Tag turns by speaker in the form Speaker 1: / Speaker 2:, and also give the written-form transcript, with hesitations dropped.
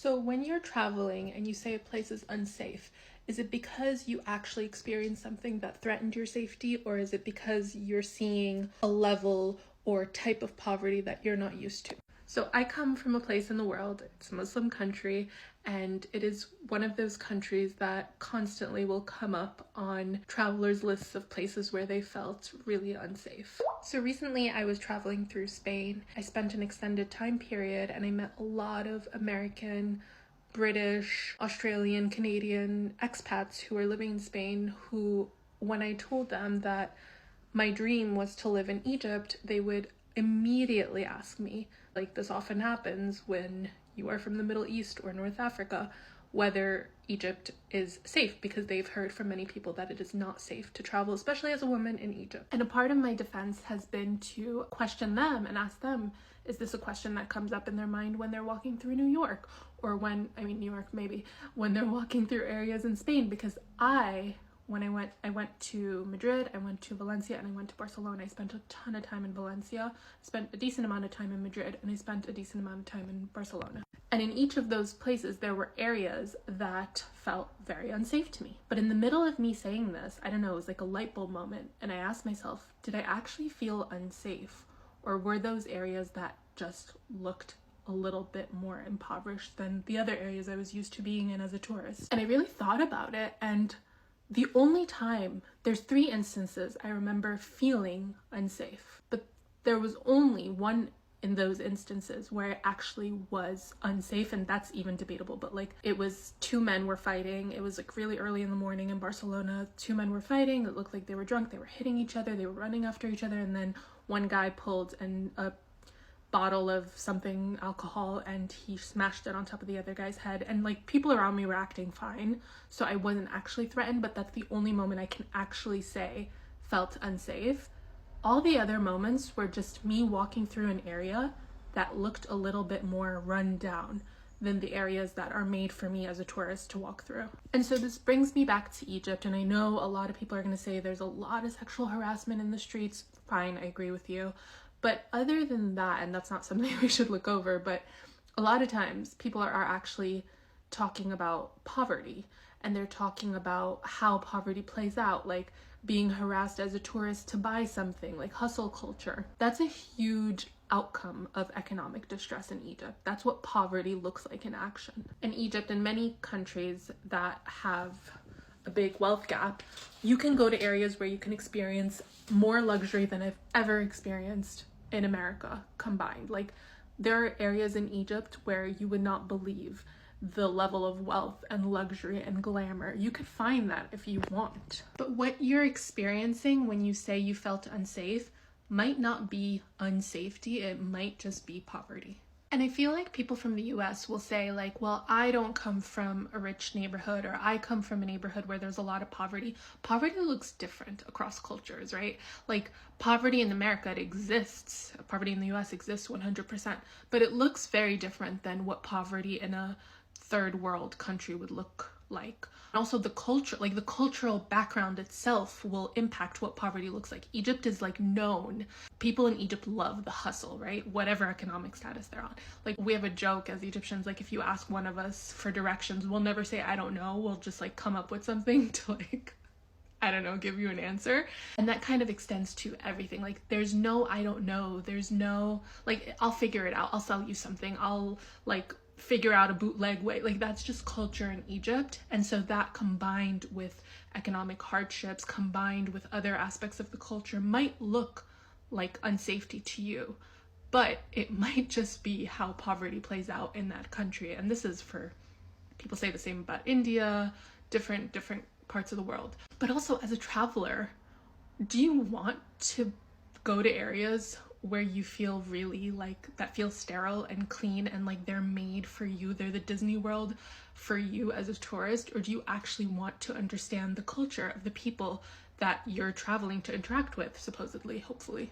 Speaker 1: So when you're traveling and you say a place is unsafe, is it because you actually experienced something that threatened your safety, or is it because you're seeing a level or type of poverty that you're not used to? So I come from a place in the world, it's a Muslim country, and it is one of those countries that constantly will come up on travelers' lists of places where they felt really unsafe. So recently I was traveling through Spain. I spent an extended time period and I met a lot of American, British, Australian, Canadian expats who are living in Spain who, when I told them that my dream was to live in Egypt, they would immediately ask me, like this often happens when you are from the Middle East or North Africa, whether Egypt is safe, because they've heard from many people that it is not safe to travel, especially as a woman in Egypt. And a part of my defense has been to question them and ask them, is this a question that comes up in their mind when they're walking through New York, or when they're walking through areas in Spain? Because I went to Madrid, I went to Valencia, and I went to Barcelona. I spent a ton of time in Valencia, spent a decent amount of time in Madrid, and I spent a decent amount of time in Barcelona. And in each of those places, there were areas that felt very unsafe to me. But in the middle of me saying this, I don't know, it was like a light bulb moment. And I asked myself, did I actually feel unsafe? Or were those areas that just looked a little bit more impoverished than the other areas I was used to being in as a tourist? And I really thought about it, and the only time, there's 3 instances I remember feeling unsafe, but there was only one in those instances where it actually was unsafe, and that's even debatable. But like, it was 2 men were fighting. It was like really early in the morning in Barcelona. 2 men were fighting. It looked like they were drunk. They were hitting each other. They were running after each other. And then one guy pulled a bottle of something, alcohol, and he smashed it on top of the other guy's head. And like, people around me were acting fine, so I wasn't actually threatened, but that's the only moment I can actually say felt unsafe. All the other moments were just me walking through an area that looked a little bit more run down than the areas that are made for me as a tourist to walk through. And so this brings me back to Egypt, and I know a lot of people are going to say there's a lot of sexual harassment in the streets. Fine, I agree with you. But other than that, and that's not something we should look over, but a lot of times people are actually talking about poverty, and they're talking about how poverty plays out, like being harassed as a tourist to buy something, like hustle culture. That's a huge outcome of economic distress in Egypt. That's what poverty looks like in action. In Egypt and many countries that have a big wealth gap, you can go to areas where you can experience more luxury than I've ever experienced in America combined. Like, there are areas in Egypt where you would not believe the level of wealth and luxury and glamour. You could find that if you want. But what you're experiencing when you say you felt unsafe might not be unsafety, it might just be poverty. And I feel like people from the US will say like, well, I don't come from a rich neighborhood, or I come from a neighborhood where there's a lot of poverty. Poverty looks different across cultures, right? Like, poverty in America, it exists. Poverty in the US exists 100%, but it looks very different than what poverty in a third world country would look like. And also the culture, like the cultural background itself will impact what poverty looks like. Egypt is like known. People in Egypt love the hustle, right? Whatever economic status they're on. Like, we have a joke as Egyptians, like if you ask one of us for directions, we'll never say, I don't know. We'll just like come up with something to like, I don't know, give you an answer. And that kind of extends to everything. Like, there's no, I don't know. There's no, like, I'll figure it out. I'll sell you something. I'll like figure out a bootleg way. Like, that's just culture in Egypt. And so that, combined with economic hardships, combined with other aspects of the culture, might look like unsafety to you, but it might just be how poverty plays out in that country. And this is for, people say the same about India, different parts of the world. But also, as a traveler, do you want to go to areas where you feel really like that feel sterile and clean and like they're made for you, they're the Disney World for you as a tourist? Or do you actually want to understand the culture of the people that you're traveling to interact with, supposedly, hopefully?